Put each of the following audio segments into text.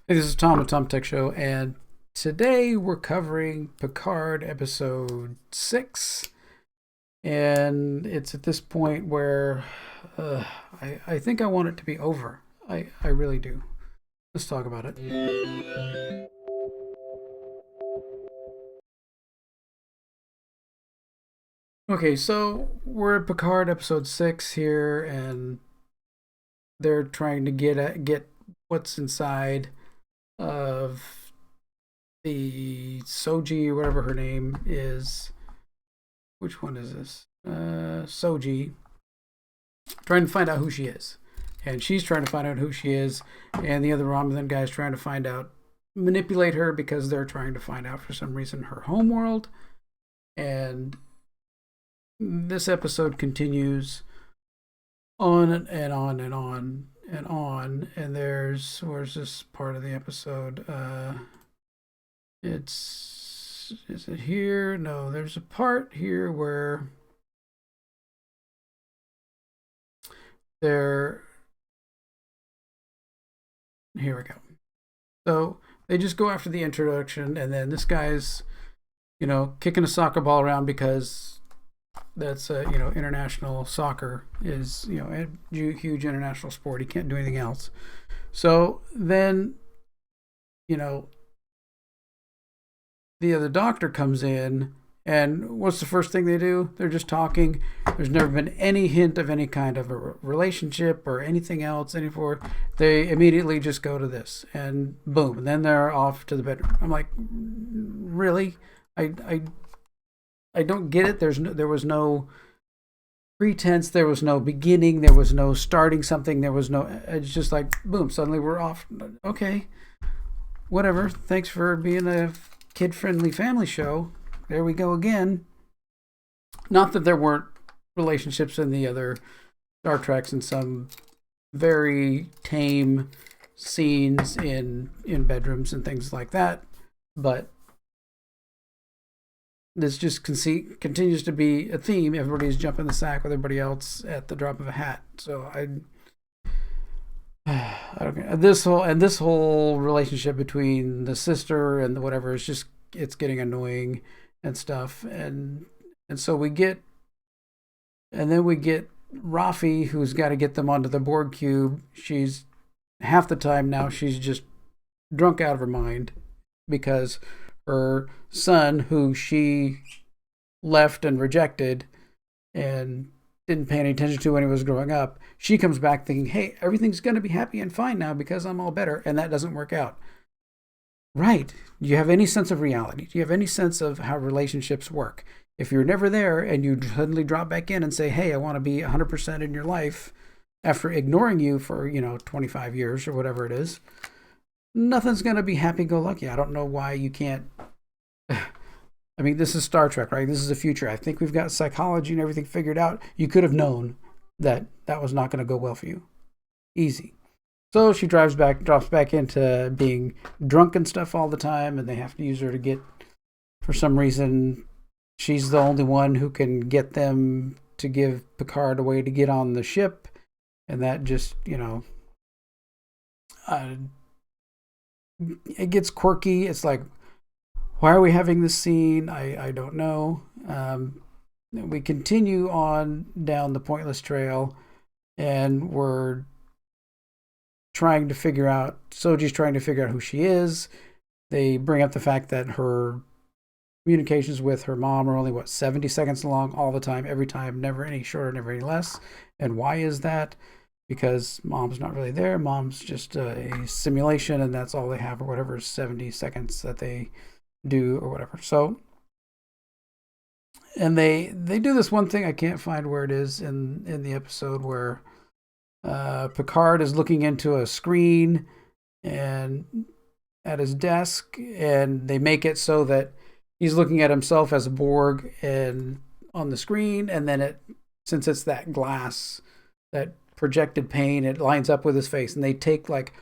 Hey, this is Tom with Tom Tech Show, and today we're covering Picard episode 6. And it's at this point where uh, I think I want it to be over. I really do. Let's talk about it. Okay, so we're at Picard episode 6 here, and they're trying to get what's inside of the Soji, or whatever her name is. Which one is this? Soji. Trying to find out who she is. And she's trying to find out who she is. And the other Romulan guy's trying to find out, manipulate her because they're trying to find out for some reason her homeworld. And this episode continues on and on and on and on. And where's this part of the episode? Is it here? No, there's a part here where they're, here we go. So they just go after the introduction, and then this guy's, kicking a soccer ball around because that's, international soccer is, a huge international sport. He can't do anything else. So then, the other doctor comes in, and what's the first thing they do? They're just talking. There's never been any hint of any kind of a relationship or anything else. They immediately just go to this, and boom, and then they're off to the bedroom. I'm like, really? I don't get it. There was no pretense. There was no beginning. There was no starting something. There was no. It's just like boom. Suddenly we're off. Okay, whatever. Thanks for being a kid-friendly family show. There we go again. Not that there weren't relationships in the other Star Treks and some very tame scenes in bedrooms and things like that, but this just continues to be a theme. Everybody's jumping the sack with everybody else at the drop of a hat. So I don't know. This whole relationship between the sister and the whatever is just, it's getting annoying and stuff. And so then we get Rafi, who's got to get them onto the Borg cube. She's half the time now she's just drunk out of her mind because her son, who she left and rejected and didn't pay any attention to when he was growing up, she comes back thinking, hey, everything's going to be happy and fine now because I'm all better. And that doesn't work out. Right. Do you have any sense of reality? Do you have any sense of how relationships work? If you're never there and you suddenly drop back in and say, hey, I want to be 100% in your life after ignoring you for, 25 years or whatever it is, nothing's going to be happy-go-lucky. I don't know why you can't. I mean, this is Star Trek, right? This is the future. I think we've got psychology and everything figured out. You could have known that was not going to go well for you. Easy. So she drops back into being drunk and stuff all the time, and they have to use her to get, for some reason, she's the only one who can get them to give Picard a way to get on the ship, and that just, it gets quirky. It's like, why are we having this scene? I don't know. We continue on down the pointless trail, and Soji's trying to figure out who she is. They bring up the fact that her communications with her mom are only, 70 seconds long all the time, every time, never any shorter, never any less. And why is that? Because mom's not really there. Mom's just a simulation, and that's all they have, or whatever, 70 seconds that they do, or whatever. So, and they do this one thing, I can't find where it is in the episode, where Picard is looking into a screen and at his desk, and they make it so that he's looking at himself as a Borg and on the screen, and then since it's that glass, that projected pane, it lines up with his face, and they take like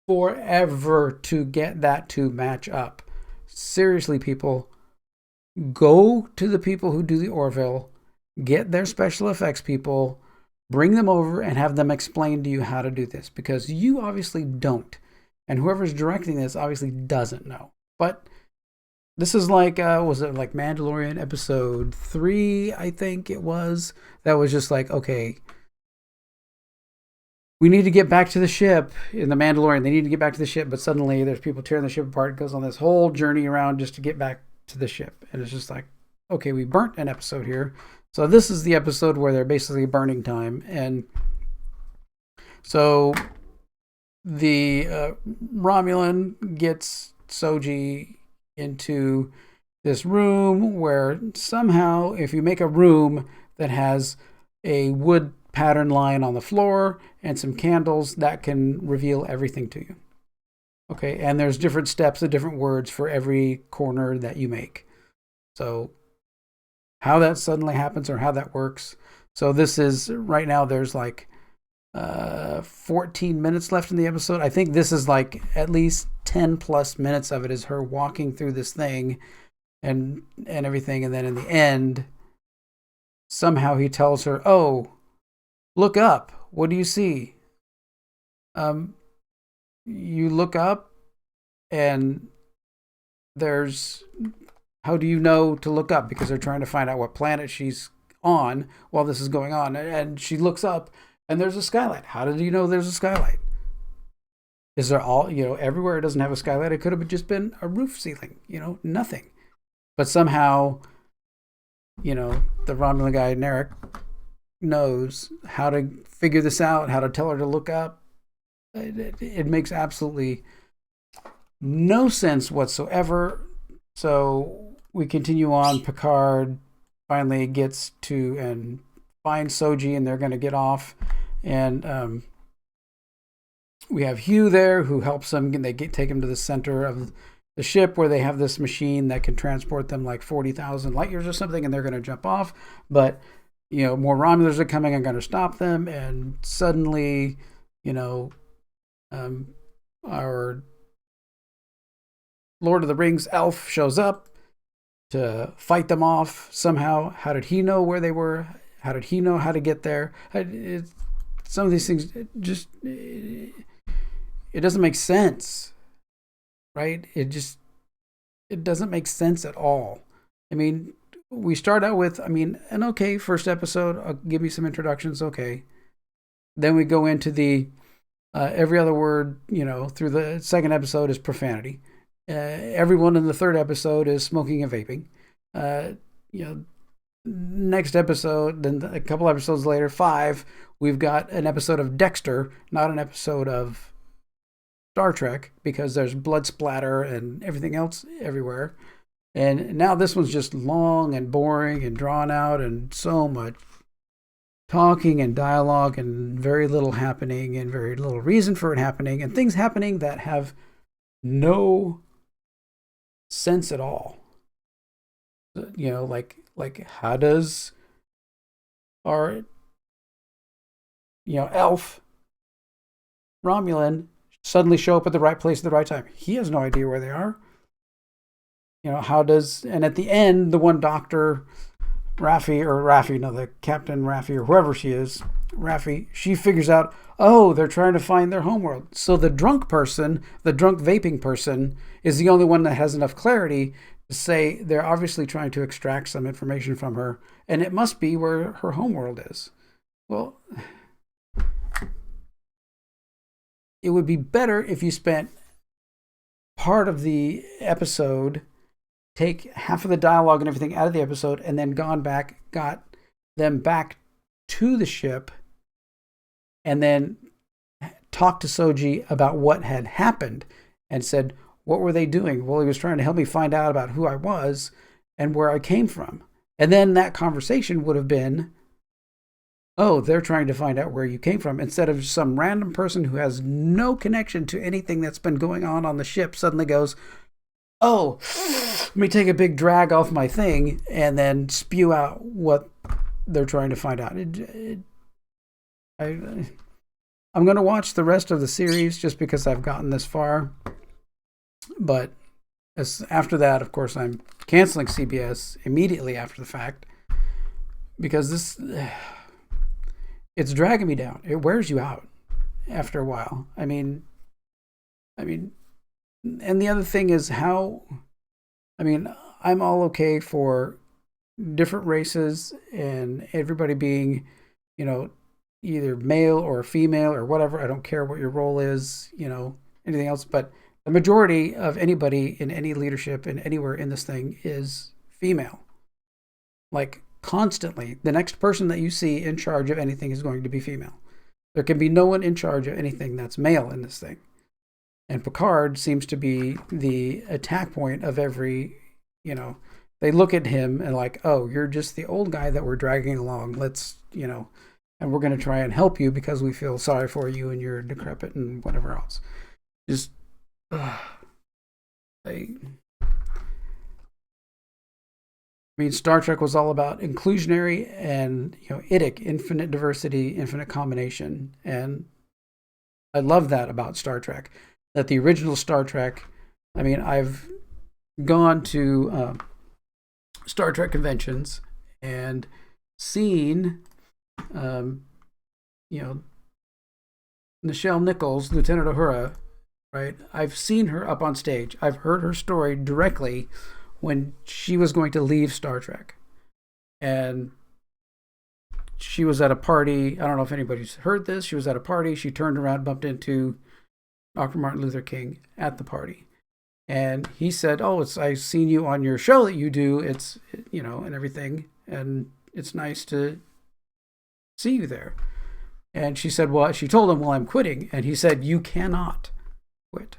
forever to get that to match up. Seriously, people, go to the people who do the Orville, get their special effects people, bring them over and have them explain to you how to do this, because you obviously don't. And whoever's directing this obviously doesn't know. But this is like, was it like Mandalorian episode 3, I think it was? That was just like, okay, we need to get back to the ship. In the Mandalorian, they need to get back to the ship, but suddenly there's people tearing the ship apart. It goes on this whole journey around just to get back to the ship. And it's just like, okay, we burnt an episode here. So this is the episode where they're basically burning time. And so the Romulan gets Soji into this room where somehow, if you make a room that has a wood pattern line on the floor and some candles, that can reveal everything to you. Okay, and there's different steps of different words for every corner that you make. So how that suddenly happens or how that works. So this is, right now there's like 14 minutes left in the episode. I think this is like at least 10 plus minutes of it is her walking through this thing and everything. And then in the end, somehow he tells her, oh, look up. What do you see? You look up and there's, how do you know to look up? Because they're trying to find out what planet she's on while this is going on. And she looks up and there's a skylight. How did you know there's a skylight? Is there all, everywhere it doesn't have a skylight? It could have just been a roof ceiling, nothing. But somehow, the Romulan guy, Narek, knows how to figure this out, how to tell her to look up. It makes absolutely no sense whatsoever. So we continue on. Picard finally gets to and finds Soji, and they're going to get off. And we have Hugh there who helps them. They take him to the center of the ship where they have this machine that can transport them like 40,000 light years or something, and they're going to jump off. But more Romulans are coming and going to stop them. And suddenly, our Lord of the Rings elf shows up to fight them off somehow. How did he know where they were? How did he know how to get there? Some of these things, it doesn't make sense, right? It doesn't make sense at all. I mean, we start out with, an okay first episode. Give me some introductions, okay. Then we go into the every other word, through the second episode is profanity. Everyone in the third episode is smoking and vaping. Next episode, then a couple episodes later, 5, we've got an episode of Dexter, not an episode of Star Trek, because there's blood splatter and everything else everywhere. And now this one's just long and boring and drawn out and so much talking and dialogue and very little happening and very little reason for it happening and things happening that have no sense at all. Like how does our elf Romulan suddenly show up at the right place at the right time? He has no idea where they are. And at the end, the one doctor, the Captain Raffi or whoever she is, Raffi, she figures out, oh, they're trying to find their homeworld. So the drunk vaping person is the only one that has enough clarity to say they're obviously trying to extract some information from her, and it must be where her homeworld is. Well, it would be better if you spent part of the episode, take half of the dialogue and everything out of the episode, and then got them back to the ship, and then talked to Soji about what had happened and said, what were they doing? Well, he was trying to help me find out about who I was and where I came from. And then that conversation would have been, oh, they're trying to find out where you came from, instead of some random person who has no connection to anything that's been going on the ship suddenly goes, oh, let me take a big drag off my thing and then spew out what they're trying to find out. I'm going to watch the rest of the series just because I've gotten this far. But after that, of course, I'm canceling CBS immediately after the fact, because it's dragging me down. It wears you out after a while. I mean, and the other thing is how, I mean, I'm all okay for different races and everybody being, you know, either male or female or whatever. I don't care what your role is, anything else. But the majority of anybody in any leadership and anywhere in this thing is female. Like constantly, the next person that you see in charge of anything is going to be female. There can be no one in charge of anything that's male in this thing. And Picard seems to be the attack point of every, they look at him and like, oh, you're just the old guy that we're dragging along. Let's, and we're going to try and help you because we feel sorry for you and you're decrepit and whatever else. Just, Star Trek was all about inclusionary and, IDIC, infinite diversity, infinite combination. And I love that about Star Trek, that the original Star Trek, I've gone to Star Trek conventions and seen, Nichelle Nichols, Lieutenant Uhura, right? I've seen her up on stage. I've heard her story directly when she was going to leave Star Trek. And she was at a party. I don't know if anybody's heard this. She was at a party. She turned around, bumped into Dr. Martin Luther King at the party. And he said, oh, I've seen you on your show that you do. It's, and everything. And it's nice to see you there. And she said, well, she told him, well, I'm quitting. And he said, you cannot quit.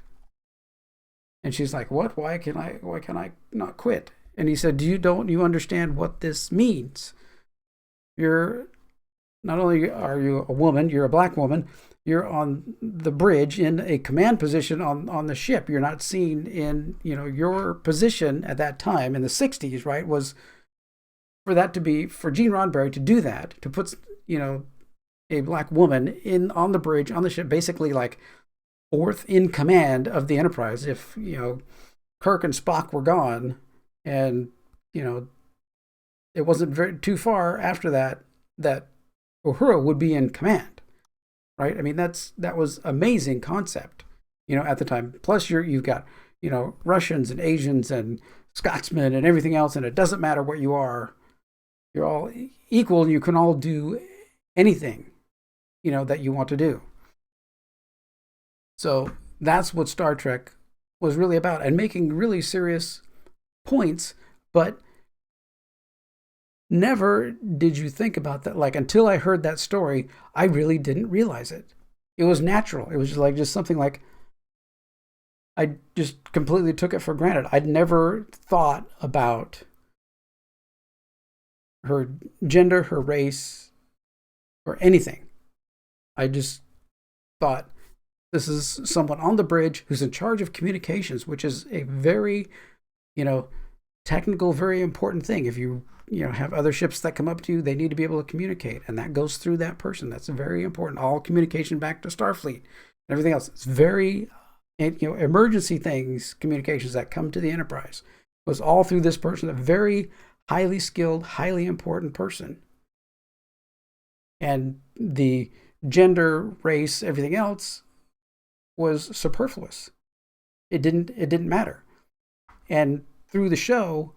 And she's like, what? Why can I not quit? And he said, don't you understand what this means? You're not only are you a woman, you're a black woman, you're on the bridge in a command position on the ship. You're not seen in, your position at that time in the 60s, right, was for Gene Roddenberry to do that, to put, a black woman on the bridge on the ship, basically like fourth in command of the Enterprise. If, Kirk and Spock were gone and, it wasn't too far after that Uhura would be in command, right? That was amazing concept, at the time. Plus you've got, Russians and Asians and Scotsmen and everything else. And it doesn't matter what you are. You're all equal and you can all do anything, that you want to do. So that's what Star Trek was really about, and making really serious points, but never did you think about that. Like, until I heard that story, I really didn't realize it. It was natural. It was just something like, I just completely took it for granted. I'd never thought about her gender, her race, or anything. I just thought, this is someone on the bridge who's in charge of communications, which is a very, technical, very important thing. If you, have other ships that come up to you, they need to be able to communicate. And that goes through that person. That's very important. All communication back to Starfleet and everything else. It's very, emergency things, communications that come to the Enterprise was all through this person, a very highly skilled, highly important person. And the gender, race, everything else was superfluous. It didn't matter. And through the show,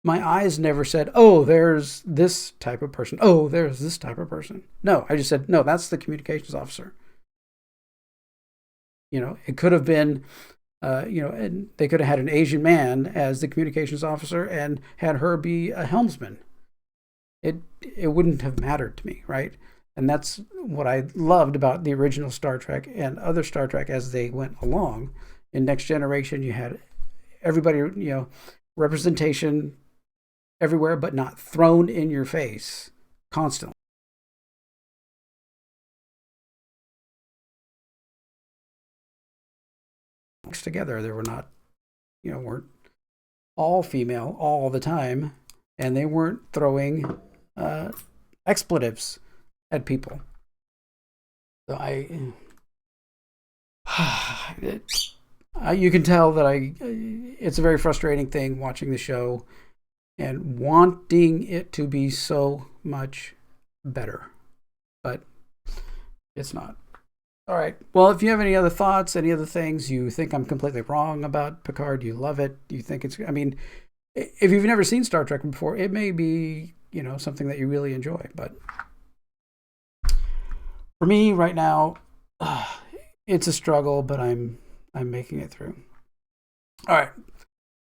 my eyes never said, oh, there's this type of person. Oh, there's this type of person. No, I just said, no, that's the communications officer. It could have been, and they could have had an Asian man as the communications officer and had her be a helmsman. It wouldn't have mattered to me, right? And that's what I loved about the original Star Trek and other Star Trek as they went along. In Next Generation, you had everybody, representation everywhere, but not thrown in your face constantly. Together, they were not, weren't all female all the time, and they weren't throwing expletives at people. So you can tell that it's a very frustrating thing watching the show and wanting it to be so much better, but it's not. All right. Well, if you have any other thoughts, any other things you think I'm completely wrong about Picard, you love it, you think it's, I mean, if you've never seen Star Trek before, it may be, something that you really enjoy. But for me right now, it's a struggle, but I'm making it through. All right.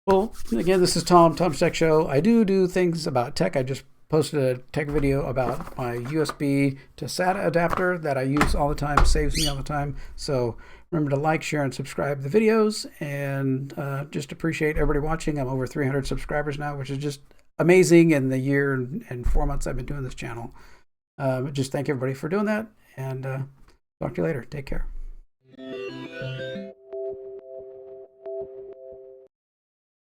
Well, again, this is Tom's Tech Show. I do things about tech. I just posted a tech video about my USB to SATA adapter that I use all the time, saves me all the time. So remember to like, share, and subscribe to the videos, and just appreciate everybody watching. I'm over 300 subscribers now, which is just amazing in the year and 4 months I've been doing this channel. Just thank everybody for doing that, and talk to you later. Take care.